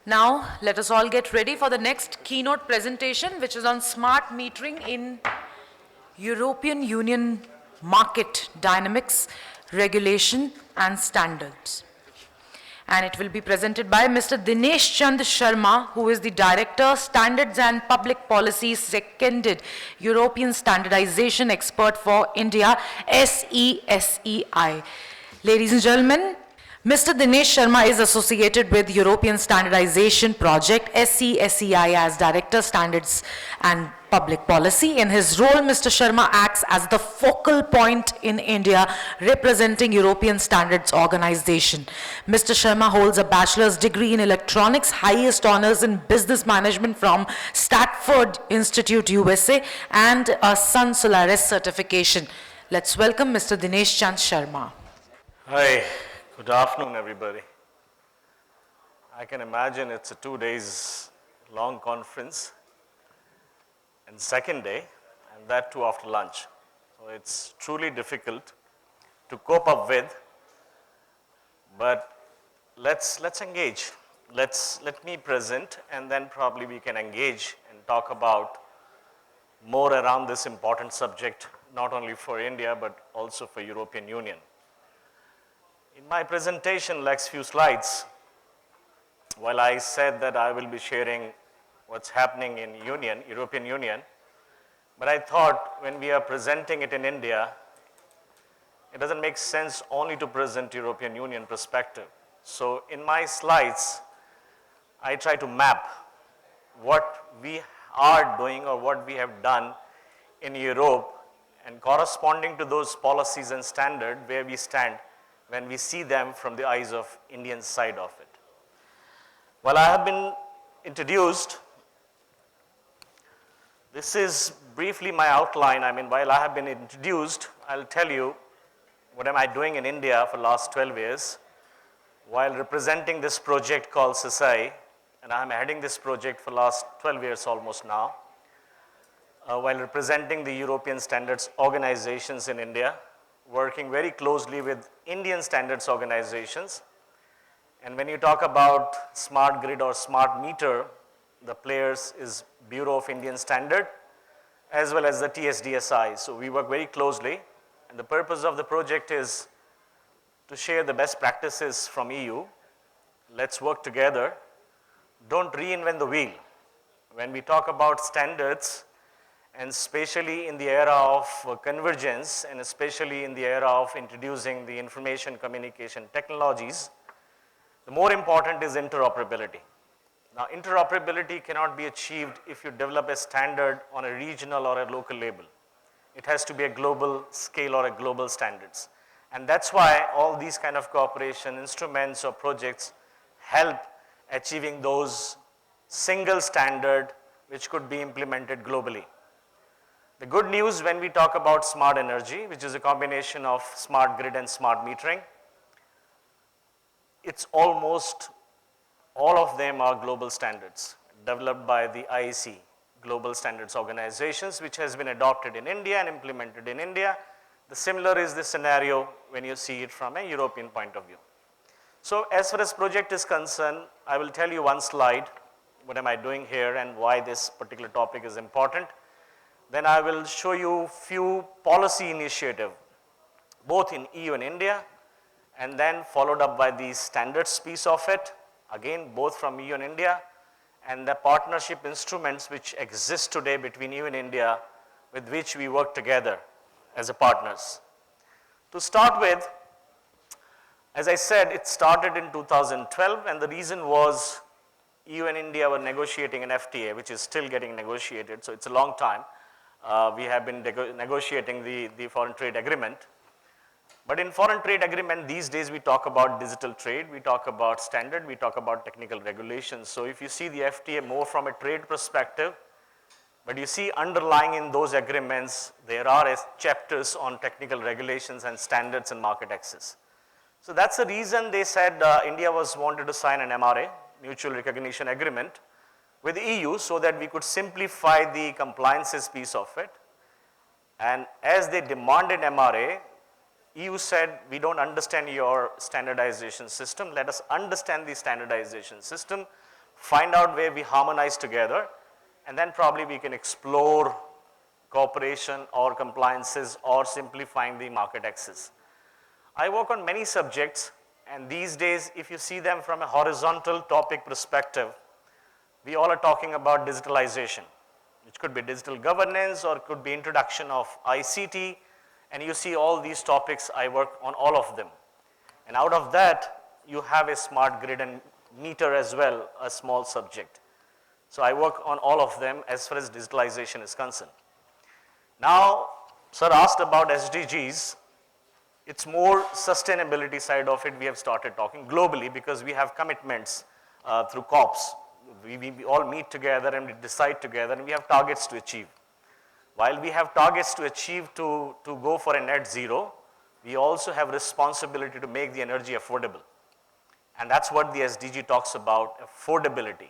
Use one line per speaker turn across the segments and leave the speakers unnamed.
Now, let us all get ready for the next keynote presentation, which is on smart metering in European Union market dynamics, regulation, and standards. And it will be presented by Mr. Dinesh Chand Sharma, who is the Director, Standards and Public Policy, Seconded European Standardization Expert for India, SESEI. Ladies and gentlemen, Mr. Dinesh Sharma is associated with European Standardization Project, SESEI, as Director, Standards and Public Policy. In his role, Mr. Sharma acts as the focal point in India, representing European Standards Organization. Mr. Sharma holds a bachelor's degree in electronics, highest honors in business management from Stanford Institute, USA, and a Sun Solaris certification. Let's welcome Mr. Dinesh Chand Sharma.
Hi, good afternoon, everybody. I can imagine it's a 2 days long conference and second day, and that too after lunch. So it's truly difficult to cope up with, but let's engage. Let me present, and then probably we can engage and talk about more around this important subject, not only for India, but also for European Union. In my presentation, next few slides, while I said that I will be sharing what's happening in European Union, but I thought when we are presenting it in India, it doesn't make sense only to present European Union perspective. So in my slides, I try to map what we are doing or what we have done in Europe and corresponding to those policies and standards where we stand when we see them from the eyes of Indian side of it. While I have been introduced, this is briefly my outline. I mean, while I have been introduced, I'll tell you what am I doing in India for the last 12 years while representing this project called SESEI, and I'm heading this project for the last 12 years almost now, while representing the European standards organizations in India, working very closely with Indian standards organizations. And when you talk about smart grid or smart meter, the players is Bureau of Indian Standard as well as the TSDSI. So we work very closely, and the purpose of the project is to share the best practices from EU. Let's work together. Don't reinvent the wheel. When we talk about standards, and especially in the era of convergence, and especially in the era of introducing the information communication technologies, the more important is interoperability. Now, interoperability cannot be achieved if you develop a standard on a regional or a local level. It has to be a global scale or a global standards. And that's why all these kind of cooperation instruments or projects help achieving those single standard which could be implemented globally. The good news when we talk about smart energy, which is a combination of smart grid and smart metering, it's almost all of them are global standards developed by the IEC, Global Standards Organizations, which has been adopted in India and implemented in India. The similar is the scenario when you see it from a European point of view. So as far as project is concerned, I will tell you one slide, what am I doing here and why this particular topic is important. Then I will show you few policy initiative, both in EU and India, and then followed up by the standards piece of it, again both from EU and India, and the partnership instruments which exist today between EU and India with which we work together as a partners. To start with, as I said, it started in 2012, and the reason was EU and India were negotiating an FTA, which is still getting negotiated, so it's a long time. We have been negotiating the foreign trade agreement. But in foreign trade agreement, these days we talk about digital trade, we talk about standard, we talk about technical regulations. So if you see the FTA more from a trade perspective, but you see underlying in those agreements, there are chapters on technical regulations and standards and market access. So that's the reason they said India wanted to sign an MRA, Mutual Recognition Agreement, with the EU so that we could simplify the compliances piece of it. And as they demanded MRA, EU said, we don't understand your standardization system. Let us understand the standardization system find out where we harmonize together, and then probably we can explore cooperation or compliances or simplifying the market access. I work on many subjects, and these days, if you see them from a horizontal topic perspective, we all are talking about digitalization, which could be digital governance or could be introduction of ICT, and you see all these topics, I work on all of them. And out of that, you have a smart grid and meter as well, a small subject. So I work on all of them as far as digitalization is concerned. Now, sir asked about SDGs. It's more sustainability side of it we have started talking globally because we have commitments through COPs. We all meet together and we decide together and we have targets to achieve. While we have targets to achieve to go for a net zero, we also have responsibility to make the energy affordable. And that's what the SDG talks about, affordability.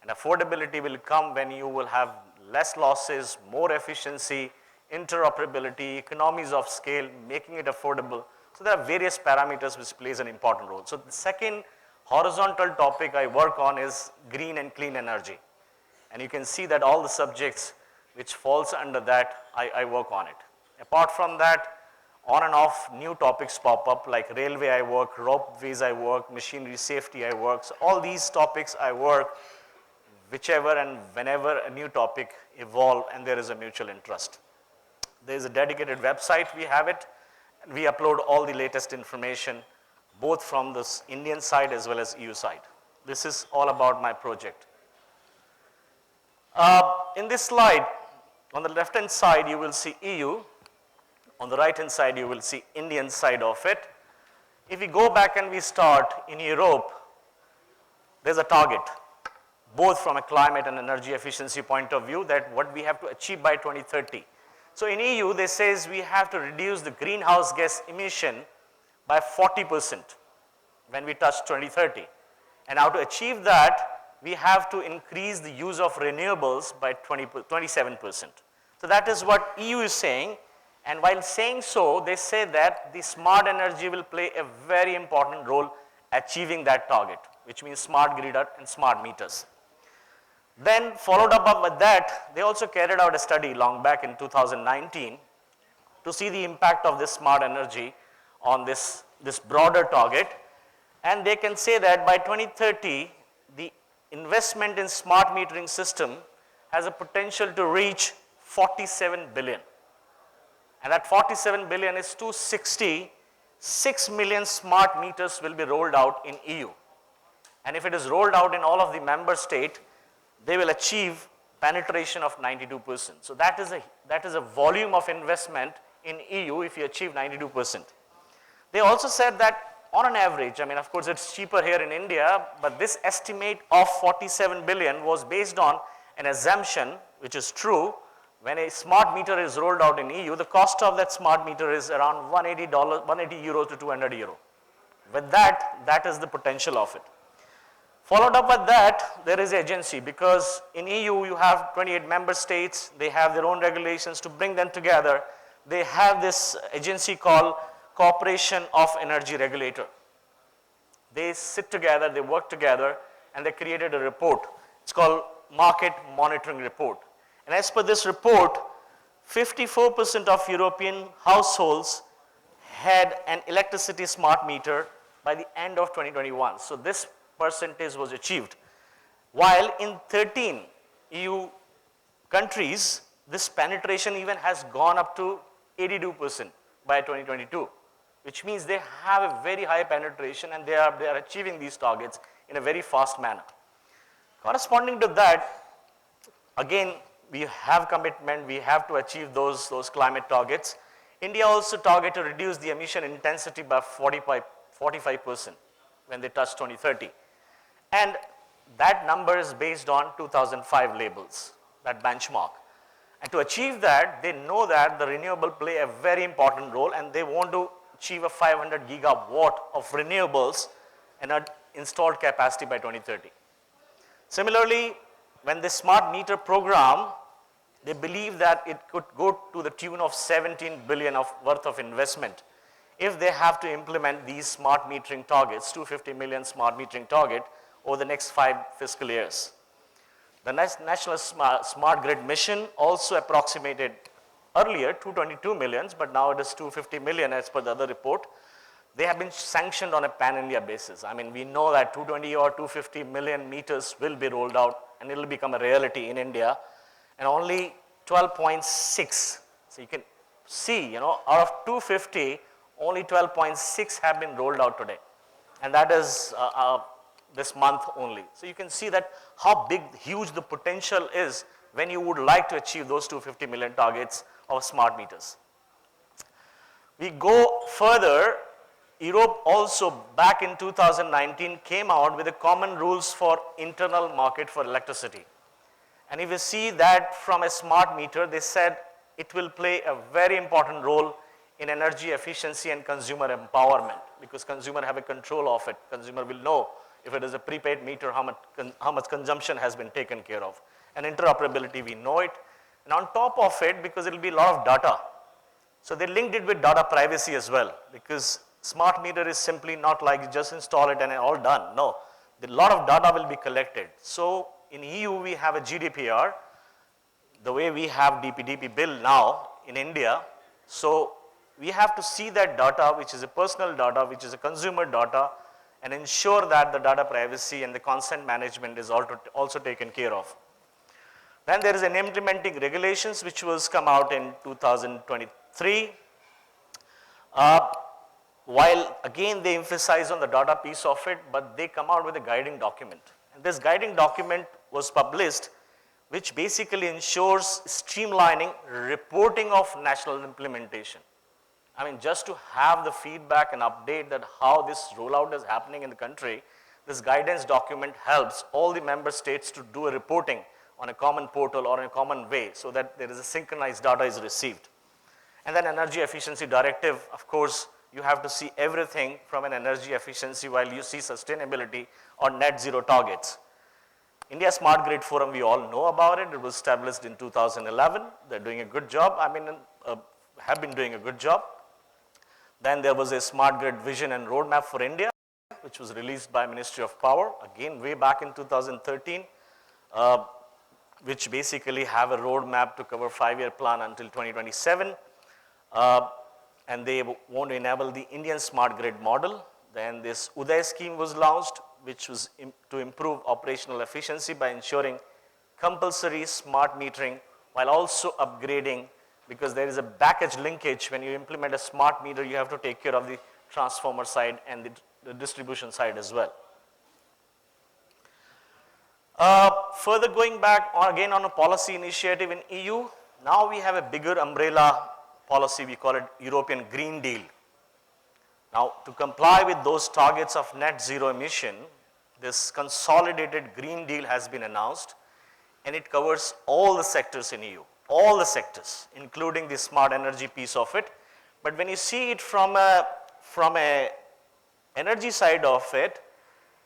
And affordability will come when you will have less losses, more efficiency, interoperability, economies of scale, making it affordable. So there are various parameters which plays an important role. So the second horizontal topic I work on is green and clean energy. And you can see that all the subjects which falls under that, I work on it. Apart from that, on and off new topics pop up like railway I work, ropeways I work, machinery safety I work. So all these topics I work whichever and whenever a new topic evolve and there is a mutual interest. There is a dedicated website, we have it, and we upload all the latest information both from this Indian side as well as EU side. This is all about my project. In this slide, on the left hand side you will see EU, on the right hand side you will see Indian side of it. If we go back and we start in Europe, there's a target, both from a climate and energy efficiency point of view, that what we have to achieve by 2030. So in EU, they says we have to reduce the greenhouse gas emission by 40% when we touch 2030. And now to achieve that, we have to increase the use of renewables by 27%. So that is what EU is saying. And while saying so, they say that the smart energy will play a very important role achieving that target, which means smart grid and smart meters. Then followed up with that, they also carried out a study long back in 2019 to see the impact of this smart energy on this broader target. And they can say that by 2030, the investment in smart metering system has a potential to reach 47 billion. And that 47 billion is 266 million smart meters will be rolled out in EU. And if it is rolled out in all of the member states, they will achieve penetration of 92%. So that is a volume of investment in EU if you achieve 92%. They also said that on an average, I mean, of course, it's cheaper here in India, but this estimate of 47 billion was based on an assumption, which is true. When a smart meter is rolled out in EU, the cost of that smart meter is around 180 euro to 200 euro. With that, that is the potential of it. Followed up with that, there is agency, because in EU you have 28 member states, they have their own regulations. To bring them together, they have this agency called Cooperation of Energy Regulator. They sit together, they work together, and they created a report. It's called Market Monitoring Report. And as per this report, 54% of European households had an electricity smart meter by the end of 2021. So this percentage was achieved. While in 13 EU countries, this penetration even has gone up to 82% by 2022, which means they have a very high penetration and they are achieving these targets in a very fast manner. Corresponding to that, again, we have commitment, we have to achieve those climate targets. India also target to reduce the emission intensity by 45% when they touch 2030. And that number is based on 2005 labels, that benchmark. And to achieve that, they know that the renewable play a very important role and they want to achieve a 500 gigawatt of renewables and an installed capacity by 2030. Similarly, when the smart meter program, they believe that it could go to the tune of 17 billion worth of investment if they have to implement these smart metering targets, 250 million smart metering target over the next 5 fiscal years. The National Smart Grid Mission also approximated earlier 222 millions, but now it is 250 million as per the other report. They have been sanctioned on a pan-India basis. I mean, we know that 220 or 250 million meters will be rolled out and it will become a reality in India, and only 12.6. So you can see, out of 250, only 12.6 have been rolled out today. And that is this month only. So you can see that how big, huge the potential is when you would like to achieve those 250 million targets of smart meters. We go further. Europe also back in 2019 came out with the common rules for internal market for electricity. And if you see that from a smart meter, they said it will play a very important role in energy efficiency and consumer empowerment, because consumer have a control of it. Consumer will know if it is a prepaid meter, how much consumption has been taken care of. And interoperability, we know it. And on top of it, because it will be a lot of data. So they linked it with data privacy as well, because smart meter is simply not like you just install it and all done. No, a lot of data will be collected. So in EU, we have a GDPR, the way we have DPDP bill now in India. So we have to see that data, which is a personal data, which is a consumer data, and ensure that the data privacy and the consent management is also taken care of. Then there is an implementing regulations which was come out in 2023. While again they emphasize on the data piece of it, but they come out with a guiding document. And this guiding document was published, which basically ensures streamlining reporting of national implementation. I mean, just to have the feedback and update that how this rollout is happening in the country, this guidance document helps all the member states to do a reporting on a common portal or in a common way, so that there is a synchronized data is received. And then energy efficiency directive, of course, you have to see everything from an energy efficiency while you see sustainability or net zero targets. India Smart Grid Forum, we all know about it. It was established in 2011. They're doing a good job. I mean, have been doing a good job. Then there was a Smart Grid Vision and Roadmap for India, which was released by Ministry of Power, again way back in 2013, which basically have a roadmap to cover 5-year plan until 2027. And they want to enable the Indian smart grid model. Then this Uday scheme was launched, which was to improve operational efficiency by ensuring compulsory smart metering while also upgrading, because there is a package linkage. When you implement a smart meter, you have to take care of the transformer side and the distribution side as well. Further going back again on a policy initiative in EU, now we have a bigger umbrella policy, we call it European Green Deal. Now, to comply with those targets of net zero emission, this consolidated Green Deal has been announced, and it covers all the sectors in EU, all the sectors, including the smart energy piece of it. But when you see it from a energy side of it,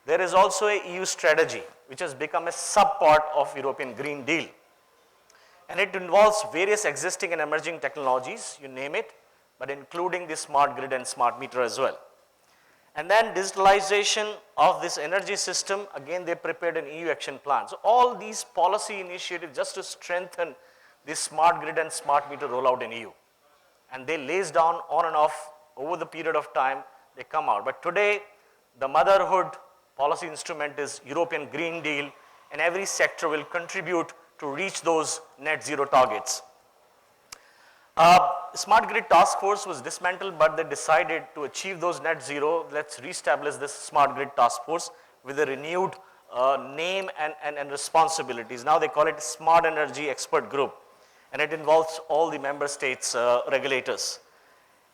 there is also a EU strategy, which has become a sub-part of European Green Deal. And it involves various existing and emerging technologies, you name it, but including the smart grid and smart meter as well. And then digitalization of this energy system, again they prepared an EU action plan. So all these policy initiatives just to strengthen the smart grid and smart meter rollout in EU. And they lays down on and off over the period of time they come out. But today, the motherhood policy instrument is European Green Deal, and every sector will contribute to reach those net zero targets. Smart Grid Task Force was dismantled, but they decided to achieve those net zero. Let's reestablish this Smart Grid Task Force with a renewed name and responsibilities. Now they call it Smart Energy Expert Group, and it involves all the member states regulators.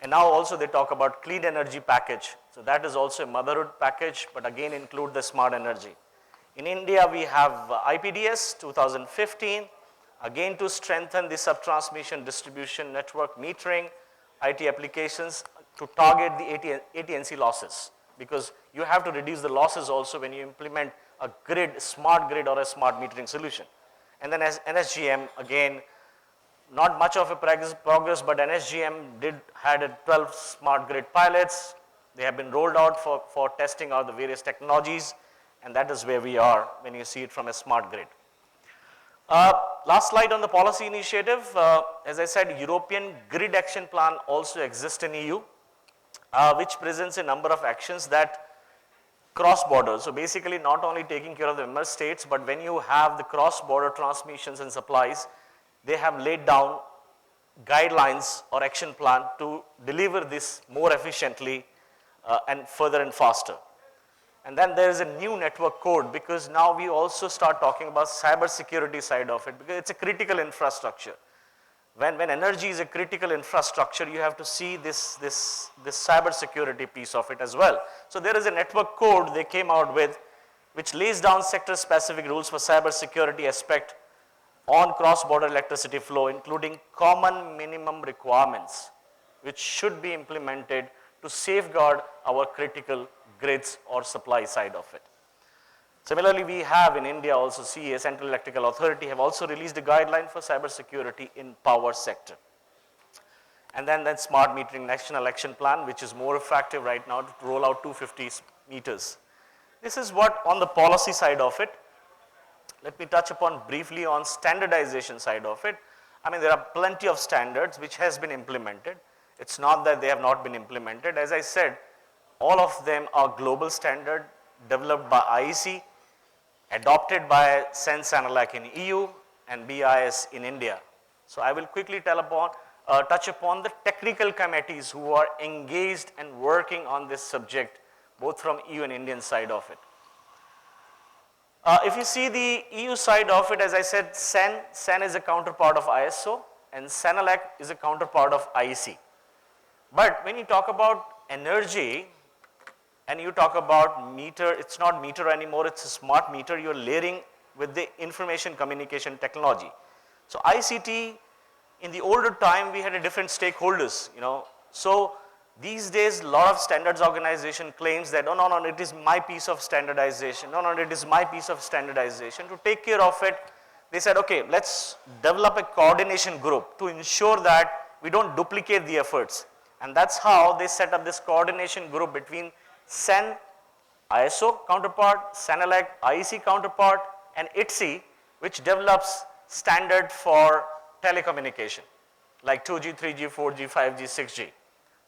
And now also they talk about Clean Energy Package. So that is also a motherhood package, but again include the smart energy. In India, we have IPDS 2015, again to strengthen the sub-transmission distribution network metering, IT applications to target the AT&C losses, because you have to reduce the losses also when you implement a grid, smart grid or a smart metering solution. And then as NSGM, again, not much of a progress, but NSGM had 12 smart grid pilots. They have been rolled out for testing out the various technologies. and that is where we are when you see it from a smart grid. Last slide on the policy initiative. As I said, European Grid Action Plan also exists in EU, which presents a number of actions that cross borders. So basically not only taking care of the member states, but when you have the cross border transmissions and supplies, they have laid down guidelines or action plan to deliver this more efficiently and further and faster. And then there is a new network code, because now we also start talking about cyber security side of it, because it's a critical infrastructure. When energy is a critical infrastructure, you have to see this cyber security piece of it as well. So there is a network code they came out with, which lays down sector specific rules for cyber security aspect on cross-border electricity flow, including common minimum requirements, which should be implemented to safeguard our critical grids or supply side of it. Similarly, we have in India also CEA, Central Electrical Authority, have also released a guideline for cyber security in power sector. And then that smart metering national action plan, which is more effective right now to roll out 250 meters. This is what on the policy side of it. Let me touch upon briefly on standardization side of it. I mean, there are plenty of standards which has been implemented. It's not that they have not been implemented. As I said, all of them are global standard developed by IEC, adopted by SENS ANALAC in EU and BIS in India. So I will quickly touch upon the technical committees who are engaged and working on this subject, both from EU and Indian side of it. If you see the EU side of it, as I said, SEN is a counterpart of ISO and SANALAC is a counterpart of IEC. But when you talk about energy and you talk about meter, it's not meter anymore, it's a smart meter you're layering with the information communication technology. So ICT, in the older time, we had a different stakeholders, So these days, a lot of standards organization claims that, no, it is my piece of standardization. No, it is my piece of standardization. To take care of it, they said, okay, let's develop a coordination group to ensure that we don't duplicate the efforts. And that's how they set up this coordination group between SEN, ISO counterpart, SANALAC, IEC counterpart, and ITSI, which develops standard for telecommunication, like 2G, 3G, 4G, 5G, 6G.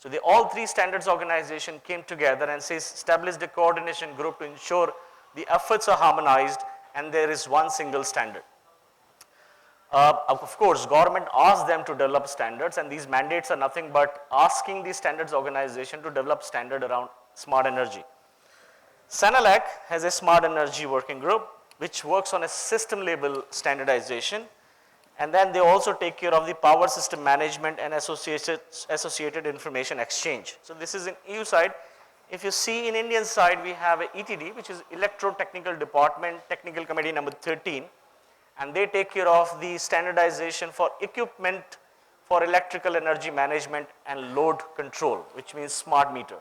So all three standards organization came together and established a coordination group to ensure the efforts are harmonized and there is one single standard. Of course, government asked them to develop standards, and these mandates are nothing but asking the standards organization to develop standard around smart energy. SANALAC has a smart energy working group which works on a system level standardization, and then they also take care of the power system management and associated information exchange. So this is in EU side. If you see in Indian side, we have a ETD, which is Electro-Technical Department, Technical Committee number 13, and they take care of the standardization for equipment for electrical energy management and load control, which means smart meter.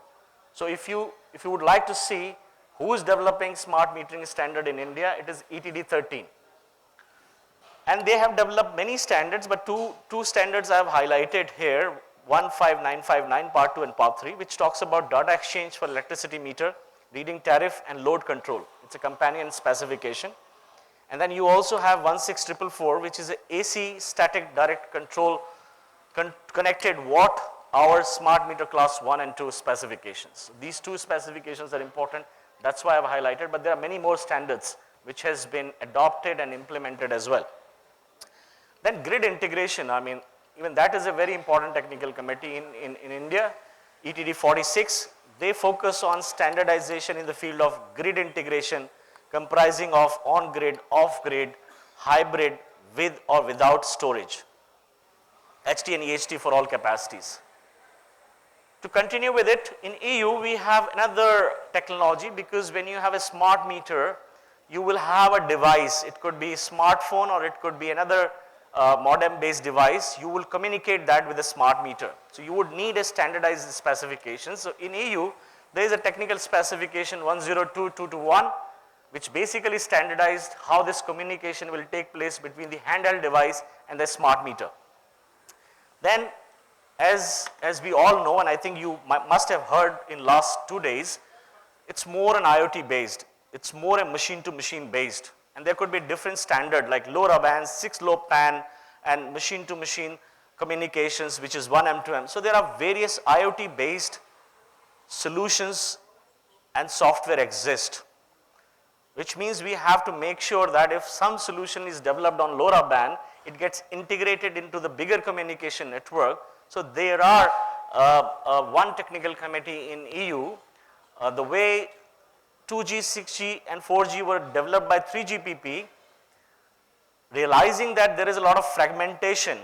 So if you would like to see who is developing smart metering standard in India, it is ETD 13. And they have developed many standards, but two standards I have highlighted here, 15959 part 2 and part 3, which talks about data exchange for electricity meter, reading tariff and load control. It's a companion specification. And then you also have 16444, which is a AC static direct control connected watt hour smart meter class 1 and 2 specifications. These two specifications are important. That's why I've highlighted, but there are many more standards which has been adopted and implemented as well. Then grid integration, I mean, even that is a very important technical committee in India, ETD 46. They focus on standardization in the field of grid integration, comprising of on-grid, off-grid, hybrid, with or without storage, HT and EHT for all capacities. To continue with it, in EU we have another technology, because when you have a smart meter, you will have a device. It could be a smartphone or it could be another modem-based device. You will communicate that with a smart meter. So you would need a standardized specification. So in EU, there is a technical specification 102221, which basically standardized how this communication will take place between the handheld device and the smart meter. Then, as we all know, and I think you must have heard in last 2 days, it's more an IoT based. it's more a machine to machine based. And there could be different standard like LoRaWAN, 6LoWPAN, and machine to machine communications, which is 1 M2M. So there are various IoT based solutions and software exist, which means we have to make sure that if some solution is developed on LoRaWAN, it gets integrated into the bigger communication network. So there are one technical committee in EU, the way 2G, 6G and 4G were developed by 3GPP, realizing that there is a lot of fragmentation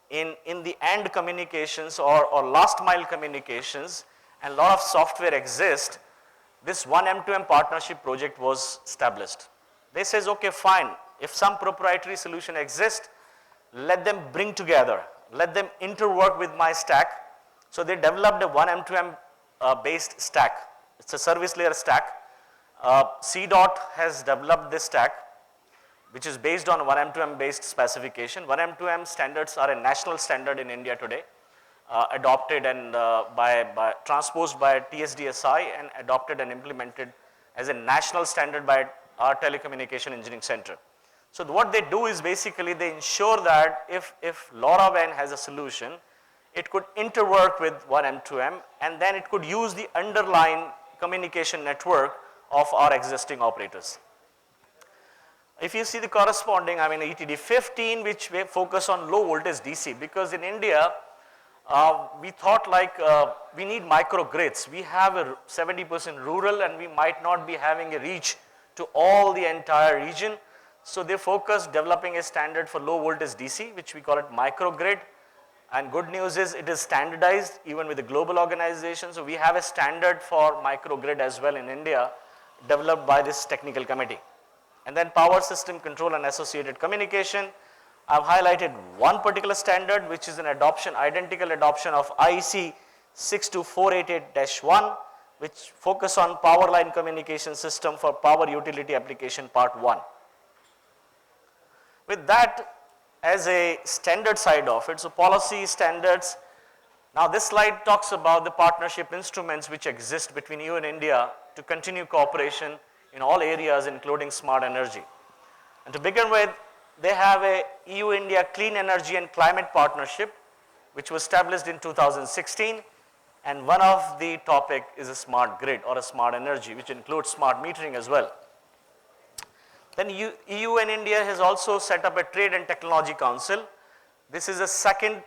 in the end communications or last mile communications, and a lot of software exists, this 1 M2M partnership project was established. They says, okay, fine, if some proprietary solution exists, let them bring together, let them interwork with my stack. So they developed a 1 M2M based stack. It's a service layer stack. CDOT has developed this stack, which is based on 1 M2M based specification. 1 M2M standards are a national standard in India today, adopted and transposed by TSDSI and adopted and implemented as a national standard by our Telecommunication Engineering Center. So what they do is basically they ensure that if LoRaWAN has a solution, it could interwork with 1 M2M, and then it could use the underlying communication network of our existing operators. If you see the corresponding, I mean ETD 15, which we focus on low voltage DC, because in India, we thought like we need microgrids. We have a 70% rural and we might not be having a reach to all the entire region. So they focused developing a standard for low voltage DC, which we call it microgrid. And good news is it is standardized even with the global organization. So we have a standard for microgrid as well in India, developed by this technical committee. And then power system control and associated communication. I've highlighted one particular standard, which is an adoption, identical adoption of IEC 62488-1, which focus on power line communication system for power utility application part 1. With that as a standard side of it, so policy standards. Now this slide talks about the partnership instruments which exist between EU and India to continue cooperation in all areas including smart energy. And to begin with, they have a EU-India Clean Energy and Climate Partnership, which was established in 2016, and one of the topic is a smart grid or a smart energy, which includes smart metering as well. Then EU and India has also set up a Trade and Technology Council. This is a second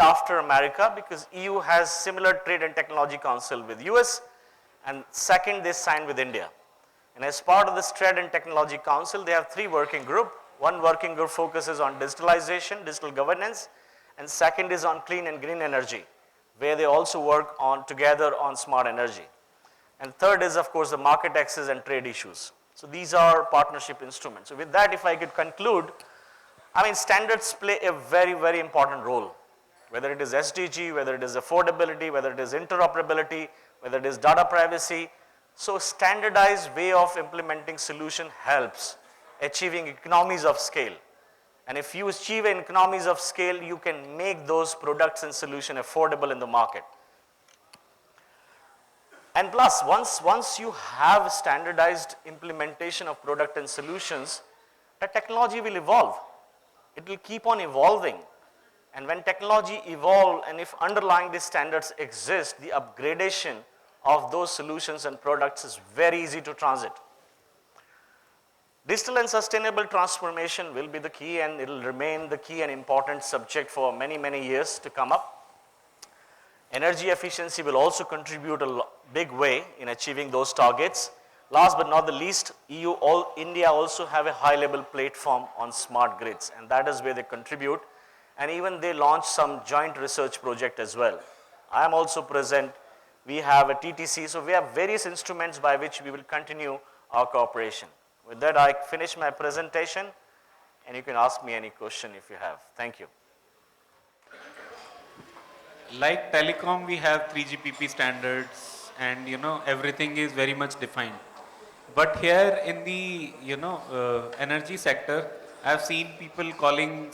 after America, because EU has similar Trade and Technology Council with US, and second they signed with India. And as part of this Trade and Technology Council, they have 3 working groups. One working group focuses on digitalization, digital governance, and second is on clean and green energy, where they also work on together on smart energy. And third is of course the market access and trade issues. So these are partnership instruments. So with that, if I could conclude, I mean standards play a very, very important role, whether it is SDG, whether it is affordability, whether it is interoperability, whether it is data privacy. So standardized way of implementing solution helps achieving economies of scale. And if you achieve economies of scale, you can make those products and solution affordable in the market. And plus, once you have standardized implementation of product and solutions, the technology will evolve. It will keep on evolving. And when technology evolves, and if underlying these standards exist, the upgradation of those solutions and products is very easy to transit. Digital and sustainable transformation will be the key, and it will remain the key and important subject for many, many years to come up. Energy efficiency will also contribute a big way in achieving those targets. Last but not the least, India also have a high level platform on smart grids, and that is where they contribute, and even they launch some joint research project as well. I am also present. We have a TTC, so we have various instruments by which we will continue our cooperation. With that, I finish my presentation, and you can ask me any question if you have. Thank you.
Like telecom, we have 3GPP standards, and everything is very much defined. But here in the energy sector, I have seen people calling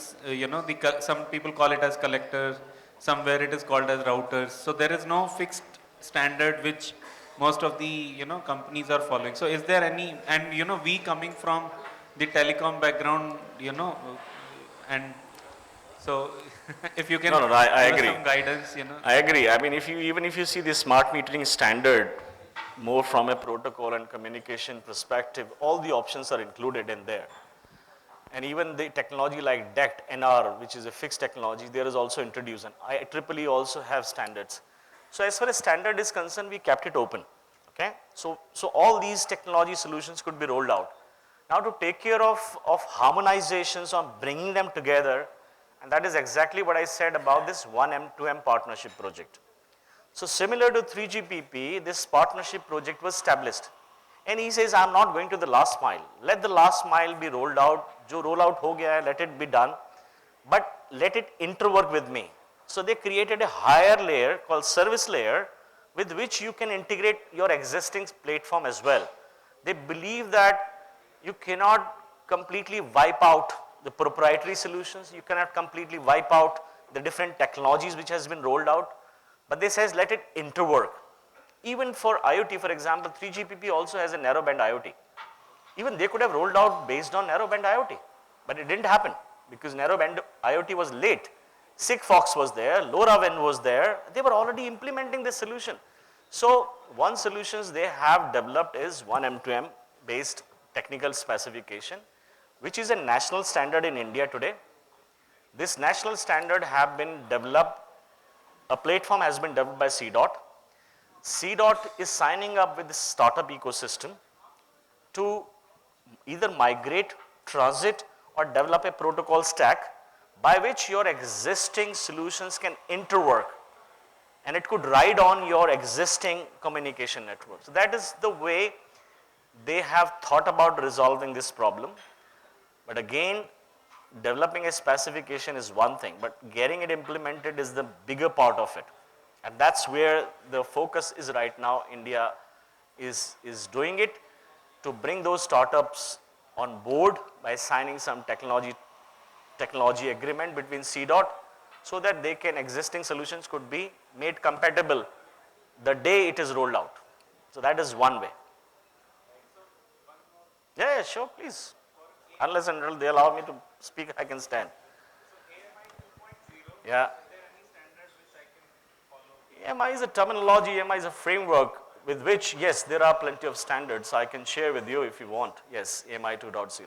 some people call it as collectors, somewhere it is called as routers. So there is no fixed standard which most of the, you know, companies are following. So is there any, and you know, we coming from the telecom background, you know, and so if you can
No, no, I
give us
agree.
some guidance, you know.
I agree. I mean, even if you see the smart metering standard more from a protocol and communication perspective, all the options are included in there. And even the technology like DECT, NR, which is a fixed technology, there is also introduced. And IEEE also have standards. So as far as standard is concerned, we kept it open. Okay? So all these technology solutions could be rolled out. Now to take care of harmonizations on bringing them together, and that is exactly what I said about this 1M, 2M partnership project. So similar to 3GPP, this partnership project was established. And he says, I'm not going to the last mile. Let the last mile be rolled out. Jo roll out ho gaya hai, let it be done. But let it interwork with me. So they created a higher layer called service layer with which you can integrate your existing platform as well. They believe that you cannot completely wipe out the proprietary solutions. You cannot completely wipe out the different technologies which has been rolled out. But they says let it interwork. Even for IoT, for example, 3GPP also has a narrowband IoT. Even they could have rolled out based on narrowband IoT, but it didn't happen because narrowband IoT was late. Sigfox was there, LoRaWAN was there. They were already implementing this solution. So one solutions they have developed is 1M2M based technical specification, which is a national standard in India today. This national standard have been developed, a platform has been developed by CDOT. CDOT is signing up with the startup ecosystem to either migrate, transit, or develop a protocol stack by which your existing solutions can interwork and it could ride on your existing communication network. So that is the way they have thought about resolving this problem. But again, developing a specification is one thing, but getting it implemented is the bigger part of it. And that's where the focus is right now. India is doing it to bring those startups on board by signing some technology agreement between CDOT so that they can, existing solutions could be made compatible the day it is rolled out. So that is one way. Yeah, sure, please. Unless and until they allow me to speak, I can stand. Yeah. EMI is a terminology, EMI is a framework with which, yes, there are plenty of standards I can share with you if you want. Yes, EMI 2.0.